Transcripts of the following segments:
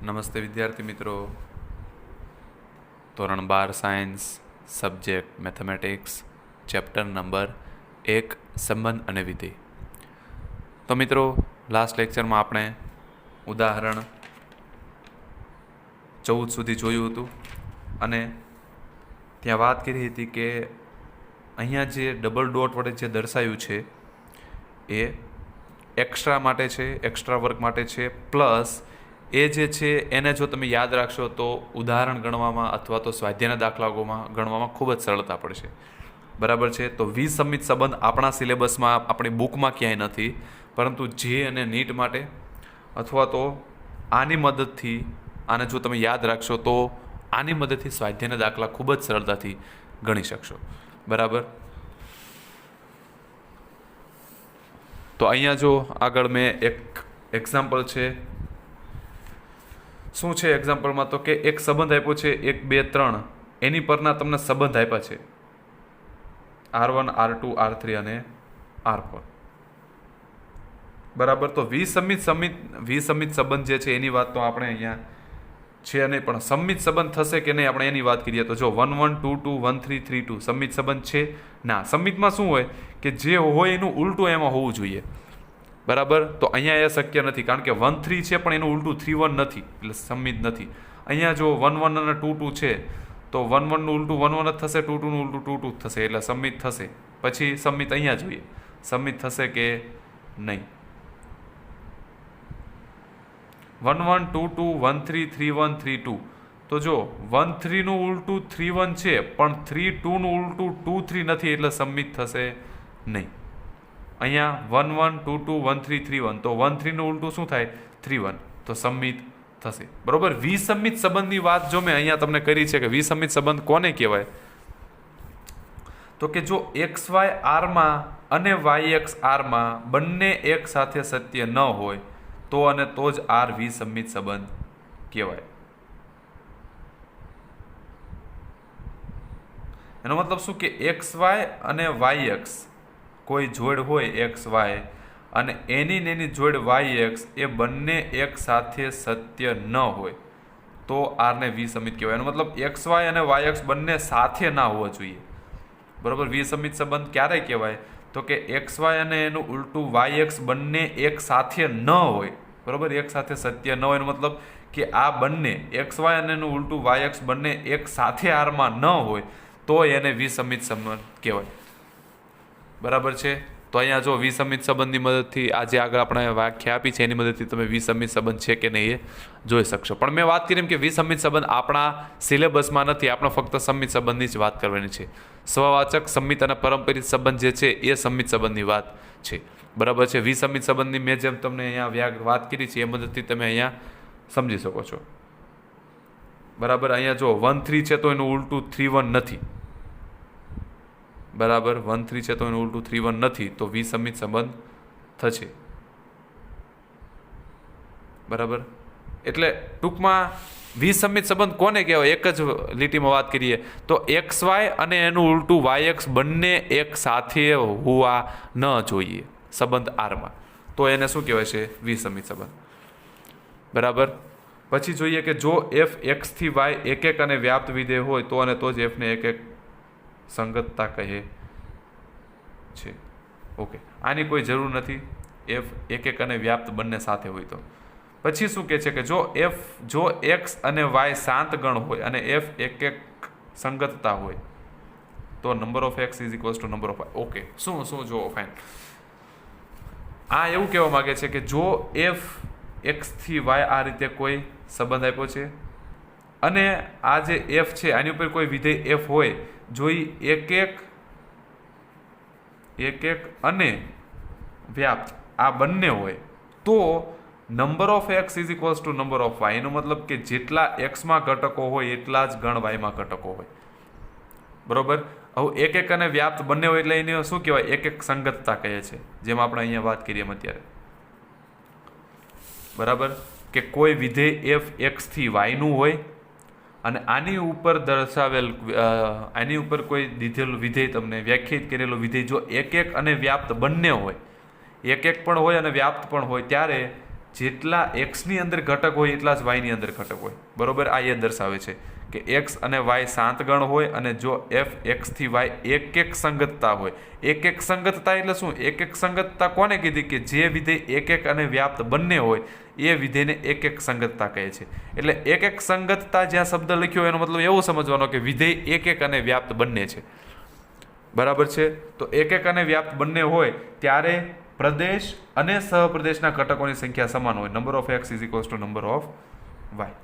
નમસ્તે વિદ્યાર્થી મિત્રો. ધોરણ 12 science subject mathematics chapter number 1 સંબંધ અને વિધેય. તો મિત્રો, લાસ્ટ લેક્ચરમાં આપણે ઉદાહરણ 14 સુધી જોયું હતું અને ત્યાં વાત કરી હતી કે અહીંયા જે ડબલ ડોટ વડે જે દર્શાવ્યું છે એ એક્સ્ટ્રા માટે છે, એક્સ્ટ્રા વર્ક માટે છે, પ્લસ એ જે છે એને જો તમે યાદ રાખશો તો ઉદાહરણ ગણવામાં અથવા તો સ્વાધ્યાયના દાખલાઓમાં ગણવામાં ખૂબ જ સરળતા પડશે. બરાબર છે. તો વિસંમિત સંબંધ આપણા સિલેબસમાં, આપણી બુકમાં ક્યાંય નથી, પરંતુ જે અને નીટ માટે અથવા તો આની મદદથી, આને જો તમે યાદ રાખશો તો આની મદદથી સ્વાધ્યાયના દાખલા ખૂબ જ સરળતાથી ગણી શકશો. બરાબર. તો અહીંયા જો આગળ મેં એક એક્ઝામ્પલ છે. શું છે એક્ઝામ્પલમાં? તો કે એક સંબંધ આપ્યો છે 1, 2, 3, એની પરના તમને સંબંધ આપ્યા છે R1, R2, R3 અને R4. બરાબર. તો વિસંમિત સંબંધ જે છે એની વાત તો આપણે અહીંયા છે નહીં, પણ સંમિત સંબંધ થશે કે નહીં આપણે એની વાત કરીએ તો જો 1, 1, 2, 2, 1, 3, 3, 2 સંમિત સંબંધ છે ના. સંમિતમાં શું હોય કે જે હોય એનું ઉલટું એમાં હોવું જોઈએ. બરાબર. તો અહીંયા એ શક્ય નથી, કારણ કે 1, 3 છે પણ એનું ઉલટું 3, 1 નથી, એટલે સંમિત નથી. અહીંયા જો 1, 1 અને 2, 2 છે તો 1, 1 નું ઉલટું 1, 1 જ થશે, 2, 2 નું ઉલટું 2, 2 થશે, એટલે સંમિત થશે. પછી સંમિત અહીંયા જોઈએ, સંમિત થશે કે નહીં. 1, 1, 2, 2, 1, 3, 3, 1, 3, 2. તો જો 1, 3 નું ઉલટું 3, 1 છે પણ 3, 2 નું ઉલટું 2, 3 નથી, એટલે સંમિત થશે નહીં. અહીંયા 1, 1, 2, 2, 1, 3, 3, 1. તો 1, 3 નું ઉલટું શું થાય? 3, 1. તો સંમિત થશે. બરોબર. વિસંમિત સંબંધની વાત જો મેં અહીંયા તમને કરી છે કે વિસંમિત સંબંધ કોને કહેવાય, તો કે જો XY R માં અને YX R માં બંને એક સાથે સત્ય ન હોય તો અને તો જ R વિસંમિત સંબંધ કહેવાય. એનો મતલબ શું કે XY અને YX કોઈ જોડ હોય XY અને એની જોડ YX એ બંને એક સાથે સત્ય ન હોય તો R ને વિસંમિત કહેવાય. એનો મતલબ XY અને YX બંને સાથે ના હોવા જોઈએ. બરોબર. વિસંમિત સંબંધ ક્યારે કહેવાય? તો કે XY અને એનું ઉલટું YX બંને એક સાથે ન હોય. બરોબર. એક સાથે સત્ય ન હોય એનો મતલબ કે આ બંને XY અને એનું ઉલટું YX બંને એક સાથે આરમાં ન હોય તો એને વિસંમિત સંબંધ કહેવાય. બરાબર છે. તો અહીંયા જો વિસંમિત સંબંધની મદદથી આજે આગળ આપણે વ્યાખ્યા આપી છે એની મદદથી તમે વિસંમિત સંબંધ છે કે નહીં એ જોઈ શકશો. પણ મેં વાત કરી એમ કે વિસંમિત સંબંધ આપણા સિલેબસમાં નથી, આપણે ફક્ત સંમિત સંબંધની જ વાત કરવાની છે. સ્વવાચક સંમિત અને પરંપરિત સંબંધ જે છે એ સંમિત સંબંધની વાત છે. બરાબર છે. વિસંમિત સંબંધની મેં જેમ તમને અહીંયા વાત કરી છે એ મદદથી તમે અહીંયા સમજી શકો છો. બરાબર. અહીંયા જો 1, 3 છે તો એનું ઉલટું 3, 1 નથી. બરાબર. 1, 3 છે તો એનું ઉલટું 3, 1 નથી, તો વિસંમિત સંબંધ થશે. બરાબર. એટલે ટૂંકમાં વિસંમિત સંબંધ કોને કહેવાય એક જ લીટીમાં વાત કરીએ તો XY અને એનું ઉલટું YX બંને એક સાથે હોવા ન જોઈએ સંબંધ આરમાં, તો એને શું કહેવાય છે? વિસંમિત સંબંધ. બરાબર. પછી જોઈએ કે જો F X થી Y એક અને વ્યાપ્ત વિધેય હોય તો અને તો જ F ને એક સંગતતા કહે છે. ઓકે. આની કોઈ જરૂર નથી. F એક અને વ્યાપ્ત બંને સાથે હોય તો. પછી શું કહે છે કે જો X અને Y શાંત ગણ હોય અને F એક સંગતતા હોય તો number of X is equals to number of Y. Okay. શું જો ફાઇન. આ એવું કહેવા માંગે છે કે જો F X થી Y આ રીતે કોઈ સંબંધ આપ્યો છે અને આ જે F છે આની ઉપર કોઈ વિધેય F હોય, જો એક અને વ્યાપ્ત આ બંને હોય તો number of X is equals to number of Y. એનો મતલબ કે જેટલા Xમાં ઘટકો હોય એટલા જ ગણ Yમાં ઘટકો હોય. બરોબર. હવે એક અને વ્યાપ્ત બંને હોય એટલે એને શું કહેવાય? એક સંગતતા કહે છે, જેમ આપણે અહીંયા વાત કરીએ એમ અત્યારે. બરાબર. કે કોઈ વિધેય F X થી Y નું હોય અને આની ઉપર દર્શાવેલ આની ઉપર કોઈ દીધેલું વિધેય તમને વ્યાખ્યાયિત કરેલું વિધેય જો એક અને વ્યાપ્ત બંને હોય, એક પણ હોય અને વ્યાપ્ત પણ હોય, ત્યારે જેટલા એક્સની અંદર ઘટક હોય એટલા જ વાયની અંદર ઘટક હોય, બરોબર. આ એ દર્શાવે છે કે એક્સ અને વાય શાંત ગણ હોય, અને જો એફ એક્સથી વાય એક સંગતતા હોય. એક સંગતતા એટલે શું? એક સંગતતા કોને કીધી? કે જે વિધેય એક અને વ્યાપ્ત બંને હોય એ વિધેયને એક સંગતતા કહે છે. એટલે એક સંગતતા જ્યાં શબ્દ લખ્યો એનો મતલબ એવો સમજવાનો કે વિધેય એક અને વ્યાપ્ત બંને છે, બરાબર છે. તો એક અને વ્યાપ્ત બંને હોય ત્યારે પ્રદેશ અને સહપ્રદેશના ઘટકોની સંખ્યા સમાન હોય. Number of x is equals to number of y.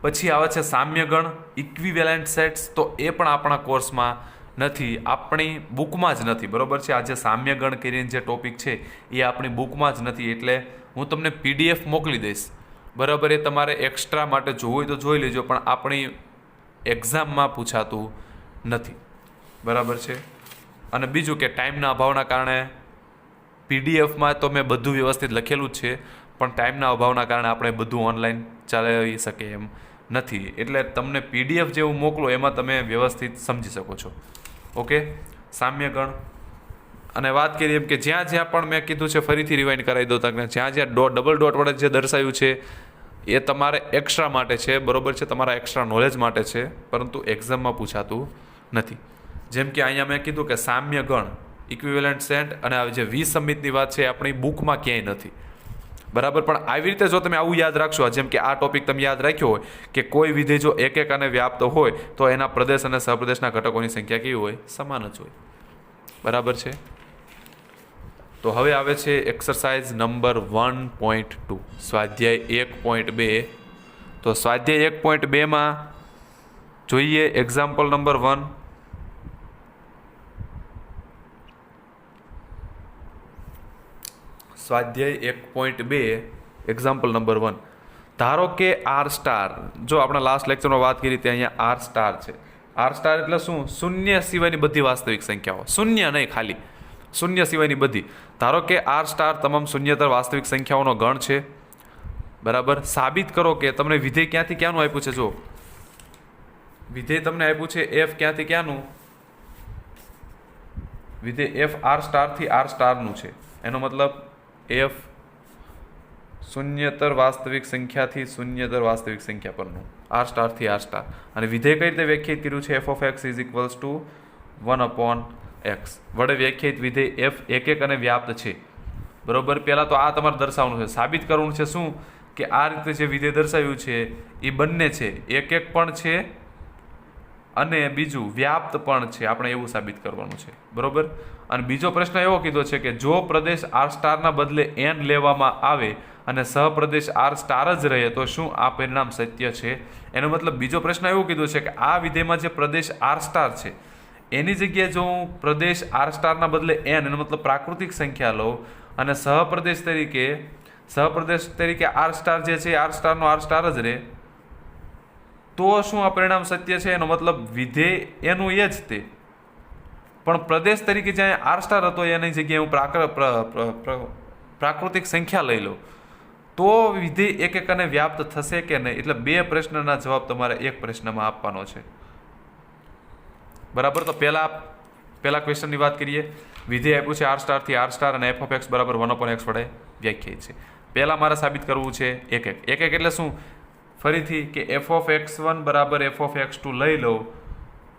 પછી આવે છે સામ્યગણ, ઇક્વિવેલન્ટ સેટ્સ. તો એ પણ આપણા કોર્સમાં નથી, આપણી બુકમાં જ નથી, બરોબર છે. આ જે સામ્યગણ કરીને જે ટોપિક છે એ આપણી બુકમાં જ નથી, એટલે હું તમને PDF મોકલી દઈશ, બરાબર. એ તમારે એક્સ્ટ્રા માટે જોવું હોય તો જોઈ લેજો, પણ આપણી એક્ઝામમાં પૂછાતું નથી, બરાબર છે. અને બીજું કે ટાઈમના અભાવના કારણે PDFમાં તો મેં બધું વ્યવસ્થિત લખેલું જ છે, પણ ટાઈમના અભાવના કારણે આપણે બધું ઓનલાઈન ચલાવી શકીએ એમ નથી. એટલે તમને PDF જેવું મોકલો એમાં તમે વ્યવસ્થિત સમજી શકો છો. ઓકે, સામ્યગણ. અને વાત કરીએ એમ કે જ્યાં જ્યાં પણ મેં કીધું છે ફરીથી રિવાઇન્ડ કરાવી દો તમને, જ્યાં જ્યાં ડબલ ડોટ વડે જે દર્શાવ્યું છે એ તમારે એક્સ્ટ્રા માટે છે, બરોબર છે, તમારા એક્સ્ટ્રા નોલેજ માટે છે, પરંતુ એક્ઝામમાં પૂછાતું નથી. જેમ કે અહીંયા મેં કીધું કે સામ્યગણ, ઇક્વિવેલન્ટ સેટ અને જે વિસંમિતની વાત છે એ આપણી બુકમાં ક્યાંય નથી, બરાબર. પણ આવી રીતે જો તમે આવું યાદ રાખશો, જેમ કે આ ટોપિક તમે યાદ રાખ્યો હોય કે કોઈ વિધેય જો એક અને વ્યાપ્ત હોય તો એના પ્રદેશ અને સહપ્રદેશના ઘટકોની સંખ્યા કેવી હોય? સમાન જ હોય, બરાબર છે. તો હવે આવે છે એક્સરસાઇઝ નંબર 1.2, સ્વાધ્યાય 1.2. તો સ્વાધ્યાય 1.2માં જોઈએ એક્ઝામ્પલ નંબર 1. સ્વાધ્યાય 1.2 એક્ઝામ્પલ નંબર 1. ધારો કે આર સ્ટાર, જો આપણે લાસ્ટ લેક્ચરમાં વાત કરી તે અહીંયા આર સ્ટાર છે. આર સ્ટાર એટલે શું? શૂન્ય સિવાયની બધી વાસ્તવિક સંખ્યાઓ, શૂન્ય નહીં, ખાલી શૂન્ય સિવાયની બધી. ધારો કે આર સ્ટાર તમામ શૂન્યતર વાસ્તવિક સંખ્યાઓનો ગણ છે, બરાબર. સાબિત કરો કે તમને વિધેય ક્યાંથી ક્યાંનું આપ્યું છે. જો વિધેય તમને આપ્યું છે એફ ક્યાંથી ક્યાંનું, વિધેય એફ આર સ્ટારથી આર સ્ટારનું છે. એનો મતલબ એફ શૂન્યતર વાસ્તવિક સંખ્યાથી શૂન્યતર વાસ્તવિક સંખ્યા પરનું, આર સ્ટારથી આર સ્ટાર. અને વિધેય કઈ રીતે વ્યાખ્યાયિત કર્યું છે? F of x is equals two 1/x વડે વ્યાખ્યાયિત વિધેય એફ એક અને વ્યાપ્ત છે, બરોબર. પહેલાં તો આ તમારે દર્શાવવાનું છે, સાબિત કરવાનું છે. શું? કે આ રીતે જે વિધેય દર્શાવ્યું છે એ બંને છે, એક પણ છે અને બીજું વ્યાપ્ત પણ છે, આપણે એવું સાબિત કરવાનું છે, બરોબર. અને બીજો પ્રશ્ન એવો કીધો છે કે જો પ્રદેશ આર સ્ટારના બદલે n લેવામાં આવે અને સહપ્રદેશ આર સ્ટાર જ રહે તો શું આ પરિણામ સત્ય છે? એનો મતલબ બીજો પ્રશ્ન એવો કીધો છે કે આ વિધેયમાં જે પ્રદેશ આર સ્ટાર છે એની જગ્યાએ જો હું પ્રદેશ આર સ્ટારના બદલે n, એનો મતલબ પ્રાકૃતિક સંખ્યા લઉં અને સહપ્રદેશ તરીકે આર સ્ટાર જે છે આર સ્ટારનો આર સ્ટાર જ રહે, તો શું આ પરિણામ સત્ય છે? એનો મતલબ વિધેય એનું એ જ તે, પણ પ્રદેશ તરીકે જ્યાં આર સ્ટાર હતો એની જગ્યાએ હું પ્રાકૃતિક સંખ્યા લઈ લઉં તો વિધેય એક અને વ્યાપ્ત થશે કે નહીં? એટલે બે પ્રશ્નના જવાબ તમારે એક પ્રશ્નમાં આપવાનો છે, બરાબર. તો પહેલા ક્વેશ્ચનની વાત કરીએ. વિધેય આપ્યું છે આર સ્ટારથી આર સ્ટાર અને એફ ઓફ એક્સ બરાબર 1/x વડે વ્યાખ્યાયિત છે. પહેલાં મારે સાબિત કરવું છે એક એટલે શું? ફરીથી કે એફ ઓફ x1 બરાબર એફ ઓફ x2 લઈ લઉં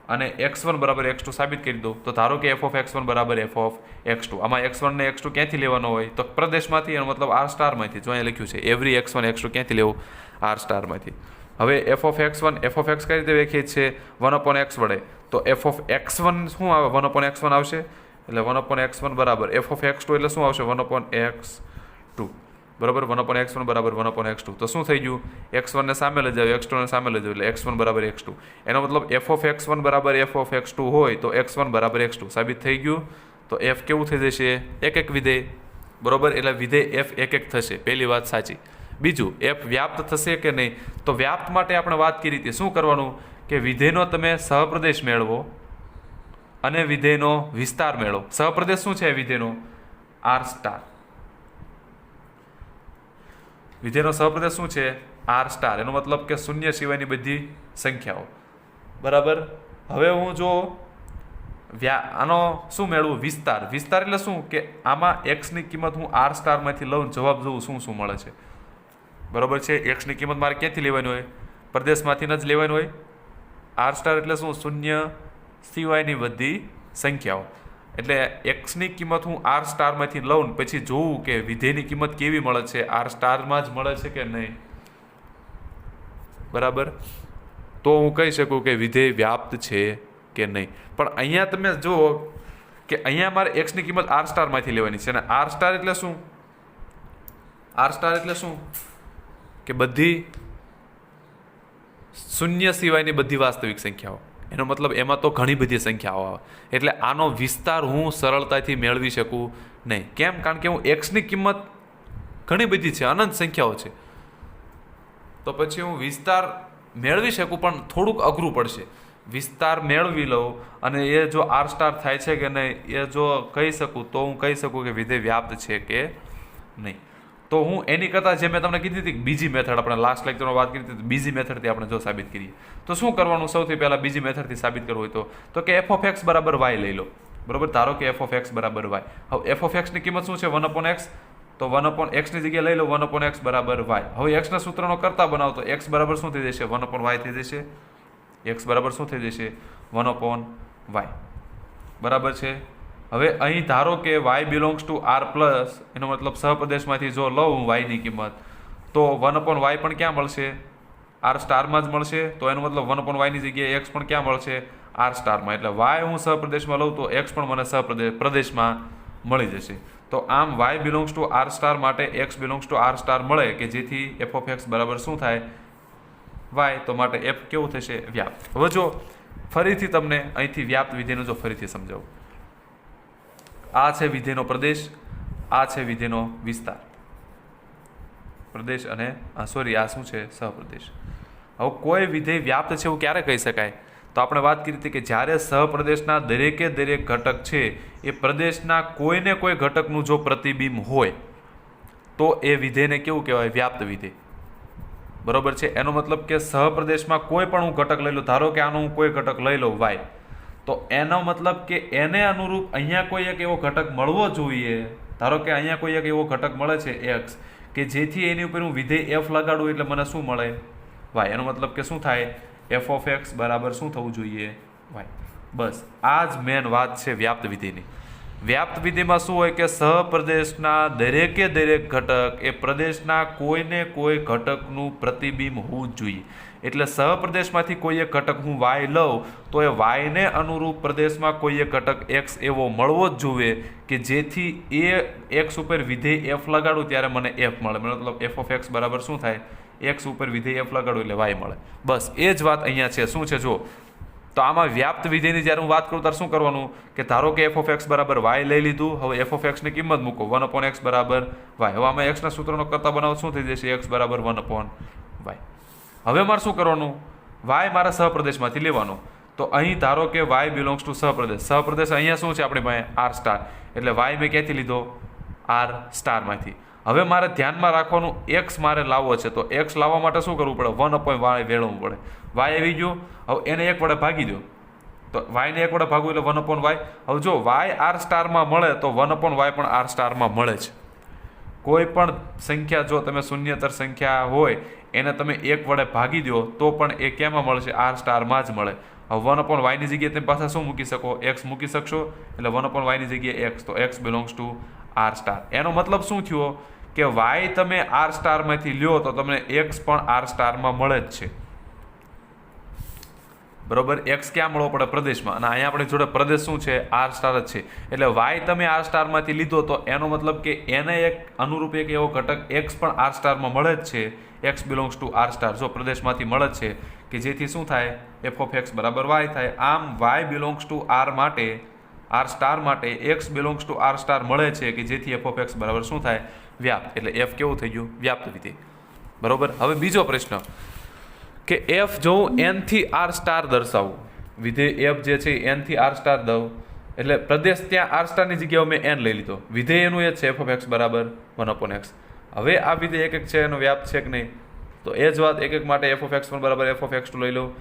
અને x1 બરાબર x2 સાબિત કરી દઉં. તો ધારો કે એફ ઓફ x1 બરાબર એફ ઓફ x2, આમાં x1 ને x2 ક્યાંથી લેવાનો હોય? તો પ્રદેશમાંથી, એનો મતલબ આર સ્ટારમાંથી. જો અહીંયા લખ્યું છે એવરી x1 x2 ક્યાંથી લેવું? આર સ્ટારમાંથી. હવે F of x1 F of x કઈ રીતે વ્યાખ્યાયિત છે? 1/x વડે. તો એફ ઓફ x1 શું આવે? 1/x1 આવશે, એટલે 1/x1 બરાબર એફ ઓફ x2 એટલે શું આવશે? 1/x2, બરાબર. 1/x1 બરાબર 1/x2. તો શું થઈ ગયું? x1 ને સામે લઈ જાવ, x2 ને સામે લઈ જાવ, એટલે x1 બરાબર x2. એનો મતલબ એફ ઓફ x1 બરાબર એફ ઓફ x2 હોય તો x1 બરાબર x2 સાબિત થઈ ગયું. તો f કેવું થઈ જશે? એક વિધેય, બરોબર. એટલે વિધેય f એક થશે, પહેલી વાત સાચી. બીજું, f વ્યાપ્ત થશે કે નહીં? તો વ્યાપ્ત માટે આપણે વાત કરી હતી, શું કરવાનું? કે વિધેયનો તમે સહપ્રદેશ મેળવો અને વિધેયનો વિસ્તાર મેળવો. સહપ્રદેશ શું છે વિધેયનો? R star. વિધેયનો સહપ્રદેશ શું છે? R star. એનો મતલબ કે શૂન્ય સિવાયની બધી સંખ્યાઓ, બરાબર. હવે હું જો આનો શું મેળવું? વિસ્તાર. વિસ્તાર એટલે શું કે આમાં એક્સની કિંમત હું આર સ્ટારમાંથી લઉં, જવાબ જોઉં શું શું મળે છે. બરોબર છે. એક્સની કિંમત મારે ક્યાંથી લેવાની હોય? પ્રદેશમાંથી જ લેવાની હોય. આર સ્ટાર એટલે શું? શૂન્ય સિવાયની બધી સંખ્યાઓ. એટલે એક્સની કિંમત હું આર સ્ટારમાંથી લઉં પછી જોવું કે વિધેયની કિંમત કેવી મળે છે, આર સ્ટારમાં જ મળે છે કે નહીં. બરાબર. તો હું કહી શકું કે વિધેય વ્યાપ્ત છે કે નહીં. પણ અહીંયા તમે જુઓ કે અહીંયા મારે એક્સની કિંમત આર સ્ટારમાંથી લેવાની છે. અને આર સ્ટાર એટલે શું? આર સ્ટાર એટલે શું કે બધી શૂન્ય સિવાયની બધી વાસ્તવિક સંખ્યાઓ. એનો મતલબ એમાં તો ઘણી બધી સંખ્યાઓ આવે. એટલે આનો વિસ્તાર હું સરળતાથી મેળવી શકું નહીં. કેમ? કારણ કે હું એક્સની કિંમત ઘણી બધી છે, અનંત સંખ્યાઓ છે. તો પછી હું વિસ્તાર મેળવી શકું પણ થોડુંક અઘરું પડશે. વિસ્તાર મેળવી લઉં અને એ જો આર સ્ટાર થાય છે કે નહીં એ જો કહી શકું તો હું કહી શકું કે વિધેય વ્યાપ્ત છે કે નહીં. તો હું એની કરતાં જે મેં તમને કીધી હતી બીજી મેથડ, આપણે લાસ્ટ લેક્ચરમાં વાત કરી હતી, બીજી મેથડથી આપણે જો સાબિત કરીએ તો શું કરવાનું? સૌથી પહેલાં બીજી મેથડથી સાબિત કરવું હોય તો કે એફ ઓફ એક્સ બરાબર વાય લઈ લો. બરાબર. ધારો કે એફ ઓફ એક્સ બરાબર વાય. હવે એફ ઓફ એક્સની કિંમત શું છે? 1/x. તો 1/x ની જગ્યાએ લઈ લો 1/x બરાબર વાય. હવે એક્સના સૂત્રનો કરતા બનાવો તો એક્સ બરાબર શું થઈ જશે? 1/y થઈ જશે. એક્સ બરાબર શું થઈ જશે? 1/y. બરાબર છે. હવે અહીં ધારો કે y belongs to R plus, એનો મતલબ સહપ્રદેશમાંથી જો લઉં વાયની કિંમત તો 1/y પણ ક્યાં મળશે? આર સ્ટારમાં જ મળશે. તો એનો મતલબ 1/y ની જગ્યાએ એક્સ પણ ક્યાં મળશે? આર સ્ટારમાં. એટલે વાય હું સહપ્રદેશમાં લઉં તો એક્સ પણ મને પ્રદેશમાં મળી જશે. તો આમ y belongs to R star માટે x belongs to R star મળે કે જેથી એફ ઓફ એક્સ બરાબર શું થાય? વાય. તો માટે એફ કેવું થશે? વ્યાપ્ત. હવે જો ફરીથી તમને અહીંથી વ્યાપ્ત વિધેયનું જો ફરીથી સમજાવું. આ છે વિધેયનો પ્રદેશ, આ છે વિધેયનો વિસ્તાર. પ્રદેશ અને આ શું છે? સહપ્રદેશ. હવે કોઈ વિધેય વ્યાપ્ત છે એવું ક્યારે કહી શકાય? તો આપણે વાત કરી હતી કે જ્યારે સહપ્રદેશના દરેકે દરેક ઘટક છે એ પ્રદેશના કોઈને કોઈ ઘટકનું જો પ્રતિબિંબ હોય તો એ વિધેયને કેવું કહેવાય? વ્યાપ્ત વિધેય. બરોબર છે. એનો મતલબ કે સહપ્રદેશમાં કોઈ પણ હું ઘટક લઈ લઉં, ધારો કે આનો હું કોઈ ઘટક લઈ લઉં વાય, તો એનો મતલબ કે એને અનુરૂપ અહીંયા કોઈ એક એવો ઘટક મળવો જોઈએ. ધારો કે અહીંયા કોઈ એક એવો ઘટક મળે છે એક્સ કે જેથી એની ઉપર હું વિધેય એફ લગાડું એટલે મને શું મળે? વાય. એનો મતલબ કે શું થાય? એફ ઓફ એક્સ બરાબર શું થવું જોઈએ? વાય. બસ આ જ મેન વાત છે વ્યાપ્ત વિધેયની. વ્યાપ્ત વિધેયમાં શું હોય કે સહપ્રદેશના દરેકે દરેક ઘટક એ પ્રદેશના કોઈને કોઈ ઘટકનું પ્રતિબિંબ હોવું જ જોઈએ. એટલે સહપ્રદેશમાંથી કોઈ એક ઘટક હું વાય લઉં તો એ વાયને અનુરૂપ પ્રદેશમાં કોઈ એક ઘટક એક્સ એવો મળવો જ જોઈએ કે જેથી એ એક્સ ઉપર વિધેય એફ લગાડું ત્યારે મને એફ મળે. મતલબ એફ ઓફ એક્સ બરાબર શું થાય? એક્સ ઉપર વિધેય એફ લગાડું એટલે વાય મળે. બસ એ જ વાત અહીંયા છે. શું છે જો? તો આમાં વ્યાપ્ત વિધેયની જ્યારે હું વાત કરું ત્યારે શું કરવાનું કે ધારો કે એફ ઓફ એક્સ બરાબર વાય લઈ લીધું. હવે એફ ઓફ એક્સની કિંમત મૂકો 1/x બરાબર વાય. હવે આમાં એક્સના સૂત્રનો કરતા બનાવો શું થઈ જશે? એક્સ બરાબર 1/y. હવે મારે શું કરવાનું? વાય મારા સહપ્રદેશમાંથી લેવાનો. તો અહીં ધારો કે વાય બિલોંગ્સ ટુ સહપ્રદેશ. સહપ્રદેશ અહીંયા શું છે આપણી પાસે? R star. એટલે વાય મેં ક્યાંથી લીધો? આર સ્ટારમાંથી. હવે મારે ધ્યાનમાં રાખવાનું એક્સ મારે લાવવો છે તો એક્સ લાવવા માટે શું કરવું પડે? 1/y વેળવવું પડે. વાય આવી ગયો. હવે એને એક વડે ભાગી દો તો વાયને એક વડે ભાગવું એટલે 1/y. હવે જો વાય આર સ્ટારમાં મળે તો 1/y પણ આર સ્ટારમાં મળે છે. કોઈ પણ સંખ્યા જો તમે શૂન્યતર સંખ્યા હોય એને તમે એક વડે ભાગી દો તો પણ એ કેમાં મળશે? આર સ્ટારમાં જ મળે. હવે 1/y ની જગ્યાએ તમે પાછા શું મૂકી શકો? એક્સ મૂકી શકશો. એટલે 1/y ની જગ્યાએ એક્સ, તો x belongs to R star. એનો મતલબ શું થયો કે વાય તમે આર સ્ટારમાંથી લ્યો તો તમને એક્સ પણ આર સ્ટારમાં મળે જ છે. બરોબર. એક્સ ક્યાં મળવો પડે? પ્રદેશમાં. અને અહીંયા આપણી જોડે પ્રદેશ શું છે? આર સ્ટાર જ છે. એટલે વાય તમે આર સ્ટારમાંથી લીધો તો એનો મતલબ કે એને એક અનુરૂપ એક એવો ઘટક એક્સ પણ આર સ્ટારમાં મળે જ છે. X belongs to R star જો પ્રદેશમાંથી મળે જ છે કે જેથી શું થાય? એફ ઓફ એક્સ બરાબર વાય થાય. આમ વાય બિલોંગ્સ ટુ આર માટે, આર સ્ટાર માટે x belongs to R star મળે છે કે જેથી એફ ઓફ એક્સ બરાબર શું થાય? વ્યાપ્ત. એટલે એફ કેવું થઈ ગયું? વ્યાપ્ત વિધેય. બરોબર. હવે બીજો પ્રશ્ન કે એફ જો હું એન થી આર સ્ટાર દર્શાવું, વિધેય એફ જે છે એન થી આર સ્ટાર દઉં એટલે પ્રદેશ ત્યાં આર સ્ટારની જગ્યાએ મેં એન લઈ લીધો. વિધેય એનું એ જ છે એફ ઓફ એક્સ બરાબર 1/x. હવે આ વિધેય એક છે એનો વ્યાપ્ત છે કે નહીં? તો એ જ વાત એક માટે એફ ઓફ એક્સ પણ બરાબર એફ ઓફ એક્સ ટુ લઈ લઉં.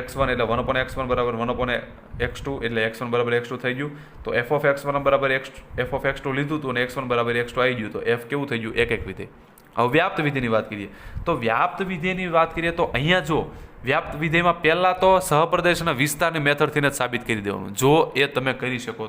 x1 એટલે 1/x1 બરાબર 1/x2 એટલે x1 બરાબર x2 થઈ ગયું. તો f(x1) બરાબર f(x2) લીધું હતું અને x1 બરાબર x2 આવી ગયું, તો f કેવું થઈ ગયું? એક વિધેય. હવે વ્યાપ્ત વિધેયની વાત કરીએ તો વ્યાપ્ત વિધેયની વાત કરીએ તો અહીંયા જો વ્યાપ્ત વિધેયમાં પહેલાં તો સહપ્રદેશ અને વિસ્તારની મેથડથી જ સાબિત કરી દેવાનું, જો એ તમે કરી શકો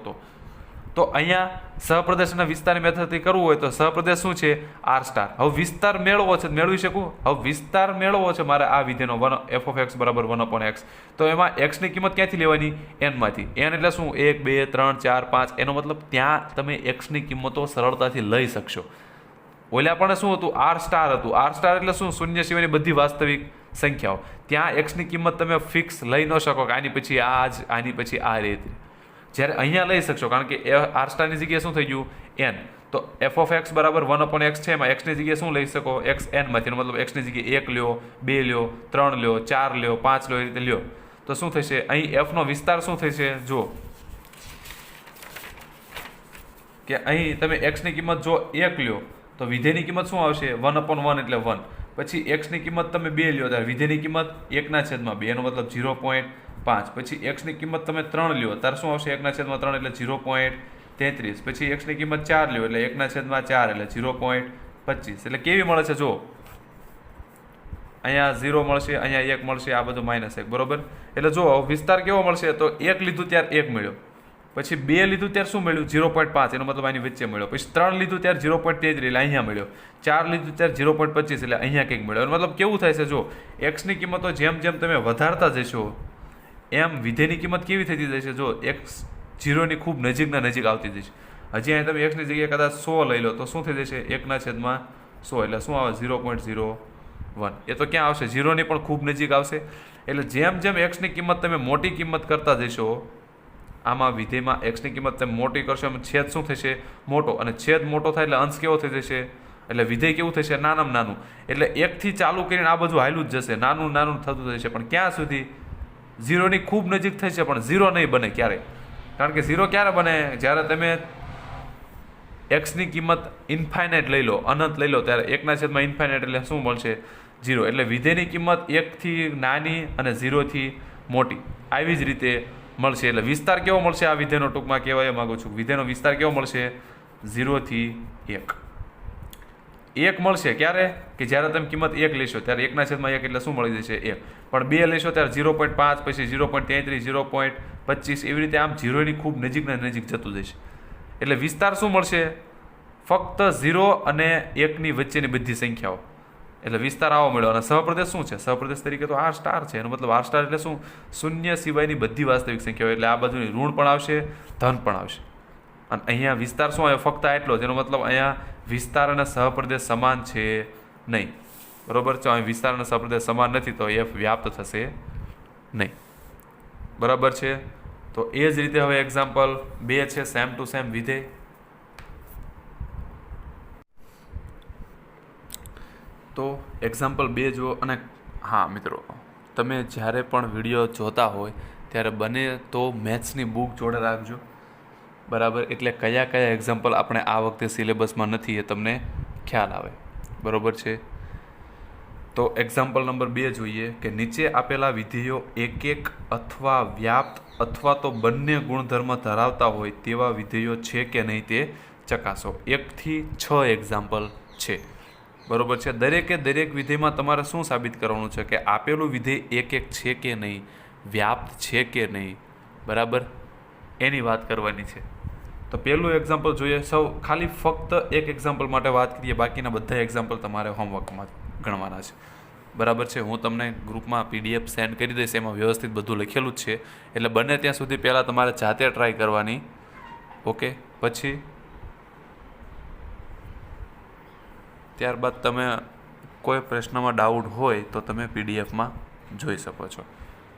તો અહીંયા સહપ્રદેશ અને વિસ્તારની મેથડથી કરવું હોય તો સહપ્રદેશ શું છે? r star. હવે વિસ્તાર મેળવો છે, મેળવી શકું? હવે વિસ્તાર મેળવો છે મારે આ વિધેયનો f(x) બરાબર 1/x, તો એમાં x ની કિંમત ક્યાંથી લેવાની? n માંથી. n એટલે શું? 1 2 3 4 5. એનો મતલબ ત્યાં તમે x ની કિંમતો સરળતાથી લઈ શકશો. ઓલા પણ શું હતું? r સ્ટાર હતું. r સ્ટાર એટલે શું? શૂન્ય સિવાયની બધી વાસ્તવિક સંખ્યાઓ. ત્યાં x ની કિંમત તમે ફિક્સ લઈ ન શકો કે આની પછી આ જ, આની પછી આ રીતે. જ્યારે અહીંયા લઈ શકશો, કારણ કે r સ્ટારની જગ્યાએ શું થઈ ગયું? n. તો f(x) બરાબર 1/x છે, એમાં x ની જગ્યાએ શું લઈ શકો? x n માંથી. એનો મતલબ x ની જગ્યાએ 1 લ્યો, 2 લ્યો, 3 લ્યો, 4 લ્યો, 5 લ્યો, એ રીતે લ્યો. તો શું થશે? અહીં f નો વિસ્તાર શું થશે? જો કે અહીં તમે x ની કિંમત જો 1 લ્યો તો વિધેયની કિંમત શું આવશે? 1/1 એટલે 1. પછી x ની કિંમત તમે 2 લ્યો ત્યારે વિધેયની કિંમત 1/2, એનો મતલબ 0.5. પછી x ની કિંમત તમે 3 લ્યો ત્યારે શું આવશે? 1/3 એટલે 0.33. પછી x ની કિંમત 4 લ્યો એટલે 1/4 એટલે 0.25. એટલે કેવી મળે છે? જો અહીંયા 0 મળશે, અહીંયા 1 મળશે, આ બધું -1, બરોબર. એટલે જો વિસ્તાર કેવો મળશે? તો 1 લીધું ત્યારે 1 મળ્યો, પછી 2 લીધું ત્યારે શું મળ્યું? 0.5, એનો મતલબ આની વચ્ચે મળ્યો. પછી 3 લીધું ત્યારે 0.33 એટલે અહીંયા મળ્યો. 4 લીધું ત્યારે 0.25 એટલે અહીંયા કંઈક મળ્યો. એનો મતલબ કેવું થાય છે? જો x ની કિંમતો જેમ જેમ તમે વધારતા જશો એમ વિધેયની કિંમત કેવી થતી જશે? જો x 0 ખૂબ નજીકના નજીક આવતી જશે. હજી અહીં તમે x ની જગ્યાએ કદાચ 100 લઈ લો તો શું થઈ જશે? 1/100 એટલે શું આવે? 0.01. એ તો ક્યાં આવશે? 0 ની પણ ખૂબ નજીક આવશે. એટલે જેમ જેમ x ની કિંમત તમે મોટી કિંમત કરતા જશો, આમાં વિધેયમાં x ની કિંમત તમે મોટી કરશો એમ છેદ શું થશે? મોટો. અને છેદ મોટો થાય એટલે અંશ કેવો થઈ જશે? એટલે વિધેય કેવું થશે? નાનામાં નાનું. એટલે 1 થી ચાલુ કરીને આ બધું હાલ્યું જ જશે, નાનું નાનું થતું જશે. પણ ક્યાં સુધી? 0 ની ખૂબ નજીક થશે, પણ 0 નહીં બને ક્યારે. કારણ કે 0 ક્યારે બને? જ્યારે તમે x ની કિંમત ઇન્ફાઇનાઇટ લઈ લો, અનંત લઈ લો, ત્યારે 1/∞ એટલે શું મળશે? 0. એટલે વિધેયની કિંમત 1 થી નાની અને 0 થી મોટી આવી જ રીતે મળશે. એટલે વિસ્તાર કેવો મળશે આ વિધેયનો? ટૂંકમાં કહેવાય માંગુ છું, વિધેયનો વિસ્તાર કેવો મળશે? 0 થી 1. 1 મળશે ક્યારે? કે જ્યારે તમે કિંમત 1 લેશો ત્યારે 1/1 એટલે શું મળી જશે? 1. પણ 2 લેશો ત્યારે 0.5, પછી 0.33, 0.25, એવી રીતે આમ 0 ની ખૂબ નજીકના નજીક જતું જશે. એટલે વિસ્તાર શું મળશે? ફક્ત 0 અને 1 ની વચ્ચેની બધી સંખ્યાઓ. એટલે વિસ્તાર આવો મળ્યો. અને સહપ્રદેશ શું છે? સહપ્રદેશ તરીકે તો r સ્ટાર છે. એનો મતલબ r સ્ટાર એટલે શું? શૂન્ય સિવાયની બધી વાસ્તવિક સંખ્યાઓ. એટલે આ બાજુની ઋણ પણ આવશે, ધન પણ આવશે. અને અહીંયા વિસ્તાર શું આવે? ફક્ત આટલો. જેનો મતલબ અહીંયા વિસ્તાર અને સહપ્રદેશ સમાન છે નહીં, બરોબર છે. અહીં વિસ્તાર અને સહપ્રદેશ સમાન નથી તો f વ્યાપ્ત થશે નહીં, બરાબર છે. તો એ જ રીતે હવે એક્ઝામ્પલ 2 છે, સેમ ટુ સેમ વિધેય. તો એક્ઝામ્પલ 2 જુઓ. અને હા મિત્રો, તમે જ્યારે પણ વિડીયો જોતા હોય ત્યારે બને તો મેથ્સની બુક જોડે રાખજો, બરાબર. એટલે કયા કયા એક્ઝામ્પલ આપણે આ વખતે સિલેબસમાં નથી એ તમને ખ્યાલ આવે, બરાબર છે. તો એક્ઝામ્પલ નંબર 2 જોઈએ કે નીચે આપેલા વિધેયો એક અથવા વ્યાપ્ત અથવા તો બંને ગુણધર્મ ધરાવતા હોય તેવા વિધેયો છે કે નહીં તે ચકાસો. 1 થી 6 એક્ઝામ્પલ છે, બરોબર છે. દરેક વિધેયમાં તમારે શું સાબિત કરવાનું છે? કે આપેલું વિધેય એક છે કે નહીં, વ્યાપ્ત છે કે નહીં, બરાબર, એની વાત કરવાની છે. તો પહેલું એક્ઝામ્પલ જોઈએ. ખાલી ફક્ત એક એક્ઝામ્પલ માટે વાત કરીએ, બાકીના બધા એક્ઝામ્પલ તમારે હોમવર્કમાં ગણવાના છે, બરાબર છે. હું તમને ગ્રુપમાં PDF સેન્ડ કરી દઈશ, એમાં વ્યવસ્થિત બધું લખેલું જ છે. એટલે બને ત્યાં સુધી પહેલાં તમારે જાતે ટ્રાય કરવાની, ઓકે. પછી ત્યારબાદ તમે કોઈ પ્રશ્નમાં ડાઉટ હોય તો તમે PDFમાં જોઈ શકો છો.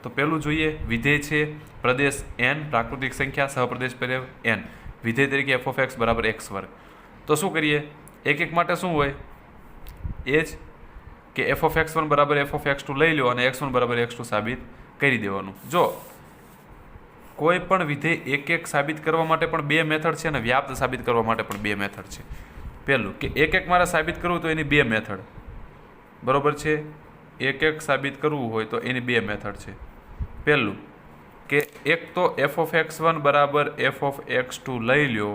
તો પહેલું જોઈએ, વિધેય છે પ્રદેશ n, પ્રાકૃતિક સંખ્યા, સહપ્રદેશ પરિબળ n, વિધેય તરીકે f(x) બરાબર x². તો શું કરીએ? એક માટે શું હોય? એ જ કે f(x1) બરાબર f(x2) લઈ લો અને x1 બરાબર x2 સાબિત કરી દેવાનું. જો કોઈ પણ વિધેય એક સાબિત કરવા માટે પણ 2 મેથડ છે અને વ્યાપ્ત સાબિત કરવા માટે પણ 2 મેથડ છે. પહેલું કે એક મારે સાબિત કરવું તો એની 2 મેથડ, બરોબર છે. એક સાબિત કરવું હોય તો એની 2 મેથડ છે. પહેલું કે એક તો f(x1) બરાબર f(x2) લઈ લ્યો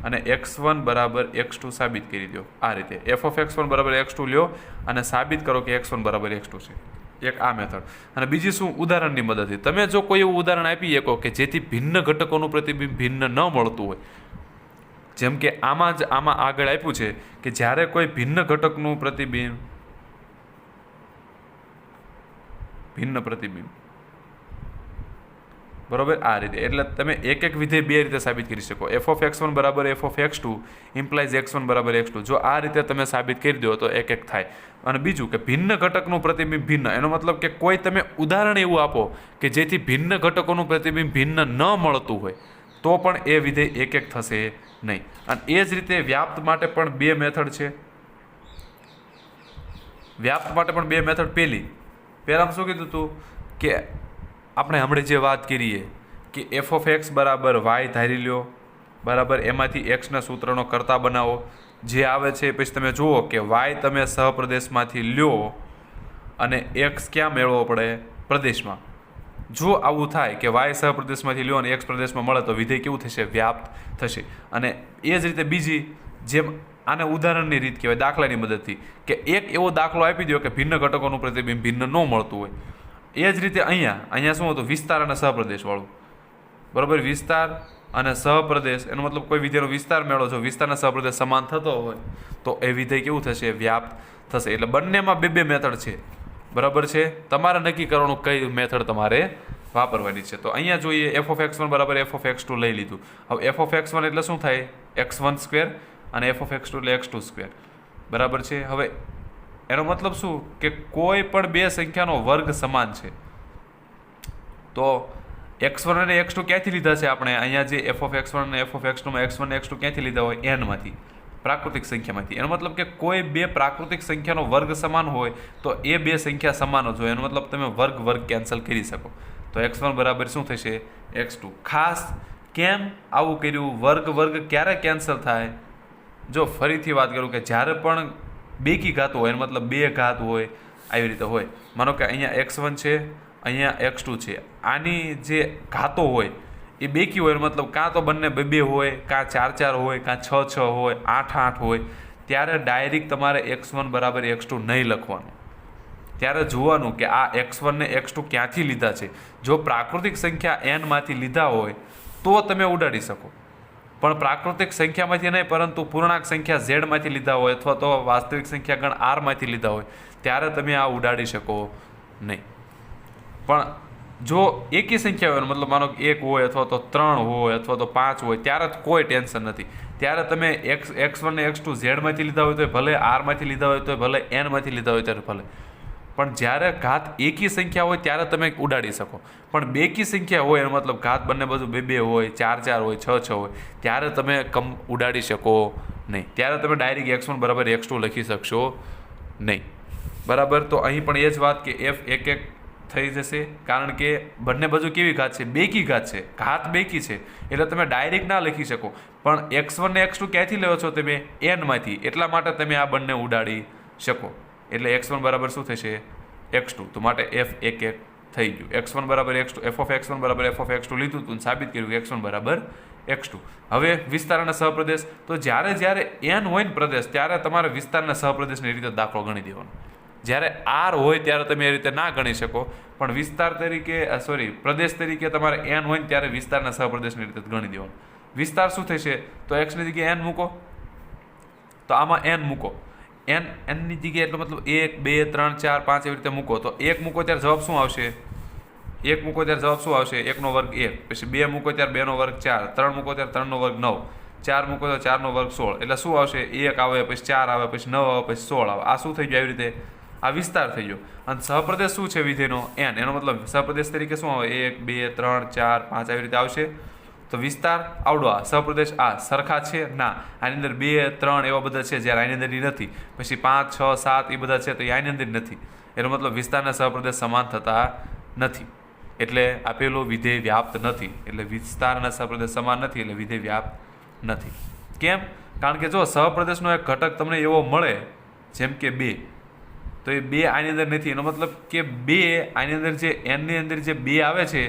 અને x1 બરાબર x2 સાબિત કરી દો. આ રીતે f(x1) બરાબર x2 લ્યો અને સાબિત કરો કે x1 બરાબર x2 છે. એક આ મેથડ. અને બીજી શું, ઉદાહરણની મદદથી. તમે જો કોઈ એવું ઉદાહરણ આપી શકો કે જેથી ભિન્ન ઘટકોનું પ્રતિબિંબ ભિન્ન ન મળતું હોય, જેમ કે આમાં આગળ આપ્યું છે કે જ્યારે કોઈ ભિન્ન ઘટકનું પ્રતિબિંબ બરોબર, આ રીતે. એટલે તમે એક વિધેય બે રીતે સાબિત કરી શકો. f(x1) બરાબર f(x2) ઇમ્પ્લાઇઝ x1 બરાબર x2. જો આ રીતે તમે સાબિત કરી દો તો એક થાય. અને બીજું કે ભિન્ન ઘટકનું પ્રતિબિંબ ભિન્ન, એનો મતલબ કે કોઈ તમે ઉદાહરણ એવું આપો કે જેથી ભિન્ન ઘટકોનું પ્રતિબિંબ ભિન્ન ન મળતું હોય તો પણ એ વિધેય એક થશે નહીં. અને એ જ રીતે વ્યાપ્ત માટે પણ બે મેથડ છે. વ્યાપ્ત માટે પણ બે મેથડ. પહેલામાં શું કીધું હતું કે આપણે હમણાં જે વાત કરીએ કે f(x) બરાબર y ધારી લ્યો બરાબર, એમાંથી x ના સૂત્રનો કરતા બનાવો. જે આવે છે પછી તમે જુઓ કે y તમે સહપ્રદેશમાંથી લ્યો અને x ક્યાં મેળવવો પડે? પ્રદેશમાં. જો આવું થાય કે y સહપ્રદેશમાંથી લ્યો અને x પ્રદેશમાં મળે તો વિધેય કેવું થશે? વ્યાપ્ત થશે. અને એ જ રીતે બીજી, જેમ આને ઉદાહરણની રીત કહેવાય, દાખલાની મદદથી, કે એક એવો દાખલો આપી દો કે ભિન્ન ઘટકોનું પ્રતિબિંબ ભિન્ન ન મળતું હોય. એ જ રીતે અહીંયા શું હતું? વિસ્તાર અને સહપ્રદેશ વાળું. બરાબર, વિસ્તાર અને સહપ્રદેશ, એનો મતલબ કોઈ વિધેયનો વિસ્તાર મેળવો છો, વિસ્તારના સહપ્રદેશ સમાન થતો હોય તો એ વિધેય કેવું થશે? વ્યાપ્ત થશે. એટલે બંનેમાં બે મેથડ છે. બરાબર છે. તમારે નક્કી કરવાનું કઈ મેથડ તમારે વાપરવાની છે. તો અહીંયા જોઈએ f(x1) બરાબર f(x2) લઈ લીધું. હવે f(x1) એટલે શું થાય? x1² અને f(x2) એટલે x2². બરાબર છે. હવે એનો મતલબ શું કે કોઈ પણ બે સંખ્યાનો વર્ગ સમાન છે તો x1 અને x2 ક્યાંથી લીધા છે આપણે? અહીંયા જે f(x1) અને f(x2) માં x1 અને x2 ક્યાંથી લીધા હોય? n માંથી, પ્રાકૃતિક સંખ્યામાંથી. એનો મતલબ કે કોઈ બે પ્રાકૃતિક સંખ્યાનો વર્ગ સમાન હોય તો એ બે સંખ્યા સમાન જ હોય. એનો મતલબ તમે વર્ગ કેન્સલ કરી શકો. તો x1 બરાબર શું થશે? x2. ખાસ કેમ આવું કર્યું? વર્ગ ક્યારે કેન્સલ થાય? જો ફરીથી વાત કરું કે જ્યારે પણ બેકી ઘાત હોય, એનો મતલબ બે ઘાત હોય, આવી રીતે હોય. માનો કે અહીંયા x1 છે, અહીંયા x2 છે. આની જે ઘાતો હોય એ બેકી હોય, એનો મતલબ કાં તો બંને બે હોય, કાં 4 હોય, કાં 6 હોય, 8 હોય. ત્યારે ડાયરેક્ટ તમારે x1 બરાબર x2 નહીં લખવાનું. ત્યારે જોવાનું કે આ x1 ને x2 ક્યાંથી લીધા છે. જો પ્રાકૃતિક સંખ્યા n માંથી લીધા હોય તો તમે ઉડાડી શકો, પણ પ્રાકૃતિક સંખ્યામાંથી નહીં પરંતુ પૂર્ણાંક સંખ્યા z માંથી લીધા હોય અથવા તો વાસ્તવિક સંખ્યા ગણ r માંથી લીધા હોય ત્યારે તમે આ ઉડાડી શકો નહીં. પણ જો એકી સંખ્યા હોય, મતલબ માનો 1 હોય અથવા તો 3 હોય અથવા તો 5 હોય, ત્યારે કોઈ ટેન્શન નથી. ત્યારે તમે x1 ને x2 z માંથી લીધા હોય તો ભલે, r માંથી લીધા હોય તો ભલે, n માંથી લીધા હોય ત્યારે ભલે. પણ જ્યારે ઘાત એકી સંખ્યા હોય ત્યારે તમે ઉડાડી શકો. પણ બેકી સંખ્યા હોય, એનો મતલબ ઘાત બંને બાજુ બે હોય, 4 હોય, 6 હોય, ત્યારે તમે ઉડાડી શકો નહીં. ત્યારે તમે ડાયરેક્ટ x1 બરાબર x2 લખી શકશો નહીં. બરાબર. તો અહીં પણ એ જ વાત કે f એક થઈ જશે, કારણ કે બંને બાજુ કેવી ઘાત છે? બેકી ઘાત છે. ઘાત બેકી છે એટલે તમે ડાયરેક્ટ ના લખી શકો. પણ x1 ને x2 ક્યાંથી લો છો તમે? n માંથી. એટલા માટે તમે આ બંને ઉડાડી શકો. એટલે x1 બરાબર શું થશે? x2. તો માટે f એક થઈ ગયું. x1 બરાબર x2, f(x1) બરાબર f(x2) લીધું હતું, સાબિત કર્યું x1 બરાબર x2. હવે વિસ્તાર અને સહપ્રદેશ. તો જ્યારે n હોય ને પ્રદેશ, ત્યારે તમારે વિસ્તારના સહપ્રદેશની રીતે દાખલો ગણી દેવાનો. જ્યારે r હોય ત્યારે તમે એ રીતે ના ગણી શકો, પણ વિસ્તાર તરીકે પ્રદેશ તરીકે તમારે n હોય ને ત્યારે વિસ્તારના સહપ્રદેશની રીતે ગણી દેવાનું. વિસ્તાર શું થશે? તો x ની જગ્યાએ n મૂકો, તો આમાં n મૂકો. n ની જગ્યાએ એટલો મતલબ 1 2 3 4 5 એવી રીતે મૂકો. તો 1 મૂકો ત્યારે જવાબ શું આવશે? 1 મૂકો ત્યારે જવાબ શું આવશે? 1 નો વર્ગ 1. પછી 2 મૂકો ત્યારે 2 નો વર્ગ 4. 3 મૂકો ત્યારે 3 નો વર્ગ 9. 4 મૂકો તો 4 નો વર્ગ 16. એટલે શું આવશે? 1 આવે, પછી 4 આવે, પછી 9 આવે, પછી 16 આવે. આ શું થઈ ગયું? આવી રીતે આ વિસ્તાર થઈ ગયો. અને સહપ્રદેશ શું છે વિધેયનો? n. એનો મતલબ સહપ્રદેશ તરીકે શું આવે? 1 2 3 4 5 આવી રીતે આવશે. તો વિસ્તાર આવડો, આ સહપ્રદેશ આ સરખા છે ના? આની અંદર 2 3 એવા બધા છે, જ્યારે આની અંદર નથી. પછી 5 6 7 એ બધા છે તો આની અંદર નથી. એનો મતલબ વિસ્તારના સહપ્રદેશ સમાન થતા નથી. એટલે આપેલો વિધેય વ્યાપ્ત નથી. એટલે વિસ્તારના સહપ્રદેશ સમાન નથી એટલે વિધેય વ્યાપ્ત નથી. કેમ? કારણ કે જો સહપ્રદેશનો એક ઘટક તમને એવો મળે જેમ કે 2, તો એ 2 આની અંદર નથી. એનો મતલબ કે 2 આની અંદર જે એનની અંદર જે 2 આવે છે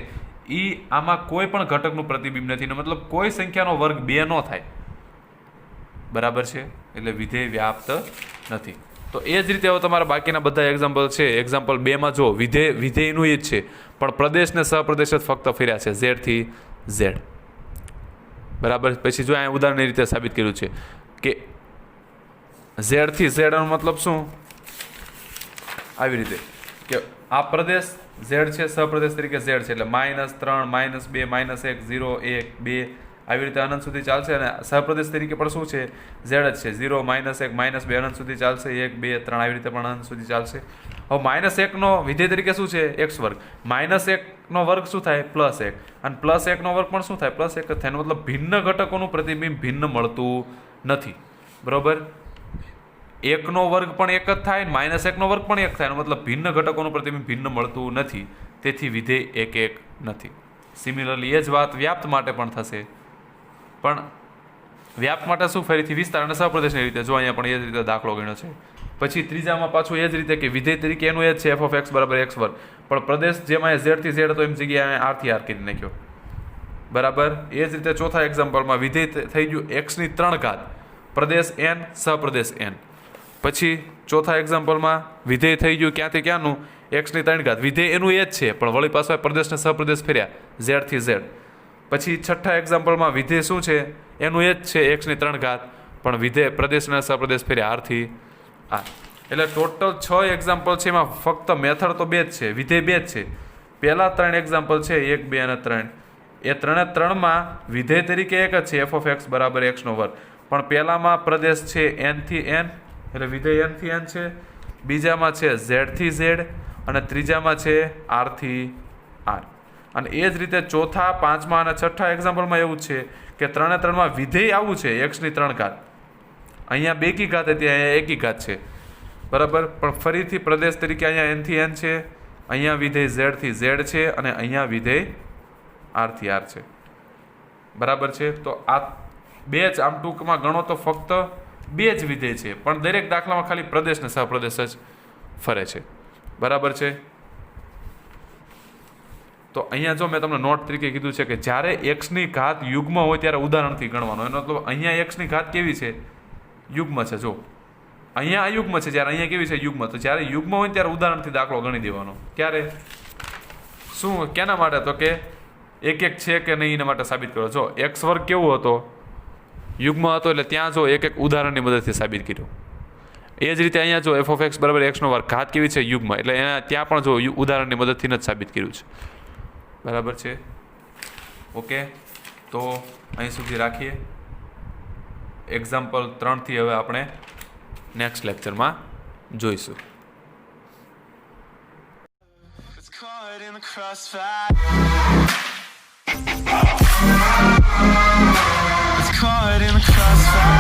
એ આમાં કોઈ પણ ઘટકનું પ્રતિબિંબ નથી. એનો મતલબ કોઈ સંખ્યાનો વર્ગ 2 ન થાય. બરાબર છે? એટલે વિધેય વ્યાપ્ત નથી. તો એ જ રીતે હવે તમારા બાકીના બધા એક્ઝામ્પલ છે. એક્ઝામ્પલ 2માં જો વિધેયનું એ જ છે, પણ પ્રદેશ ને સહપ્રદેશ જ ફક્ત ફર્યા છે ઝેડ થી ઝેડ. બરાબર. પછી જો અહીંયા ઉદાહરણની રીતે સાબિત કર્યું છે કે ઝેડ થી ઝેડ નો મતલબ શું? આવી રીતે કે આ પ્રદેશ ઝેડ છે, સહપ્રદેશ તરીકે ઝેડ છે, એટલે -3 -2 -1 0 1 2 આવી રીતે અનંત સુધી ચાલશે. અને સહપ્રદેશ તરીકે પણ શું છે? ઝેડ જ છે. 0 -1 -2 અનંત સુધી ચાલશે, 1 2 3 આવી રીતે પણ અનંત સુધી ચાલશે. હવે -1 નો વિધેય તરીકે શું છે? x વર્ગ. -1 નો વર્ગ શું થાય? +1. અને +1 નો વર્ગ પણ શું થાય? +1 જ થાય. મતલબ ભિન્ન ઘટકોનું પ્રતિબિંબ ભિન્ન મળતું નથી. બરોબર. 1 નો વર્ગ પણ એક જ થાય, -1 નો વર્ગ પણ એક થાય. મતલબ ભિન્ન ઘટકોનું પ્રતિબિંબ ભિન્ન મળતું નથી. તેથી વિધેય 1 1 નથી. સિમિલરલી એ જ વાત વ્યાપ્ત માટે પણ થશે. પણ વ્યાપ્ત માટે શું? ફરીથી વિસ્તાર અને સહપ્રદેશની રીતે. જો અહીંયા પણ એ જ રીતે દાખલો ગણ્યો છે. પછી ત્રીજામાં પાછું એ જ રીતે કે વિધેય તરીકે એનું એ જ છે f(x) = x². પણ પ્રદેશ જેમાં z થી z હતો એમ જગ્યાએ r થી r કરી નાખ્યો. બરાબર. એ જ રીતે ચોથા એક્ઝામ્પલમાં વિધેય થઈ ગયું x3 પ્રદેશ n સહપ્રદેશ n. પછી ચોથા એક્ઝામ્પલમાં વિધેય થઈ ગયું ક્યાંથી ક્યાંનું? x3 વિધેય એનું એ જ છે, પણ વળી પાછા પ્રદેશ ને સહપ્રદેશ ફર્યા z થી z. પછી છઠ્ઠા એક્ઝામ્પલમાં વિધેય શું છે? એનું એ જ છે x3, પણ વિધેય પ્રદેશ અને સહપ્રદેશ ફર્યા r થી r. એટલે ટોટલ 6 એક્ઝામ્પલ છે. એમાં ફક્ત મેથડ તો 2 જ છે, વિધેય 2 જ છે. પહેલા 3 એક્ઝામ્પલ છે 1 2 અને 3. એ 3માં વિધેય તરીકે એક જ છે f(x) = x². પણ પહેલામાં પ્રદેશ છે n થી n, એટલે વિધેય n થી n છે. બીજામાં છે z થી z, અને ત્રીજામાં છે r થી r. અને એ જ રીતે ચોથા, પાંચમા અને છઠ્ઠા એક્ઝામ્પલમાં એવું જ છે કે 3માં વિધેય આવું છે x3. અહીંયા 2 કી ઘાત હતી, અહીંયા 1 કી ઘાત છે. બરાબર. પણ ફરીથી પ્રદેશ તરીકે અહીંયા n થી n છે, અહીંયા વિધેય z થી z છે, અને અહીંયા વિધેય r થી r છે. બરાબર છે. તો આ 2 જ આમ ટૂંકમાં ગણો તો ફક્ત 2 જ વિધેય છે, પણ દરેક દાખલામાં ખાલી પ્રદેશ ને સહપ્રદેશ જ ફરે છે. બરાબર છે. તો અહીંયા જો મેં તમને નોટ તરીકે કીધું છે કે જ્યારે x ની ઘાત યુગ્મ હોય ત્યારે ઉદાહરણથી ગણવાનો. એનો મતલબ અહીંયા x ની ઘાત કેવી છે? યુગ્મ છે. જો અહીંયા અયુગ્મ છે, જ્યારે અહીંયા કેવી છે? યુગ્મ. તો જ્યારે યુગ્મ હોય ત્યારે ઉદાહરણથી દાખલો ગણી દેવાનો. ક્યારે? શું? કેના માટે? તો કે 1 1 છે કે નહીં એના માટે સાબિત કરો. જો x² કેવો હતો? યુગ્મ હતો, એટલે ત્યાં જો 1 1 ઉદાહરણની મદદથી સાબિત કર્યું. એ જ રીતે અહીંયા જો f(x) = x², ઘાત કેવી છે? યુગ્મ. એટલે એના ત્યાં પણ જો ઉદાહરણની મદદથી જ સાબિત કર્યું છે. બરાબર છે. ઓકે. તો અહીં સુધી રાખીએ. એક્ઝામ્પલ 3 થી હવે આપણે નેક્સ્ટ લેક્ચરમાં જોઈશું. Caught in the crossfire.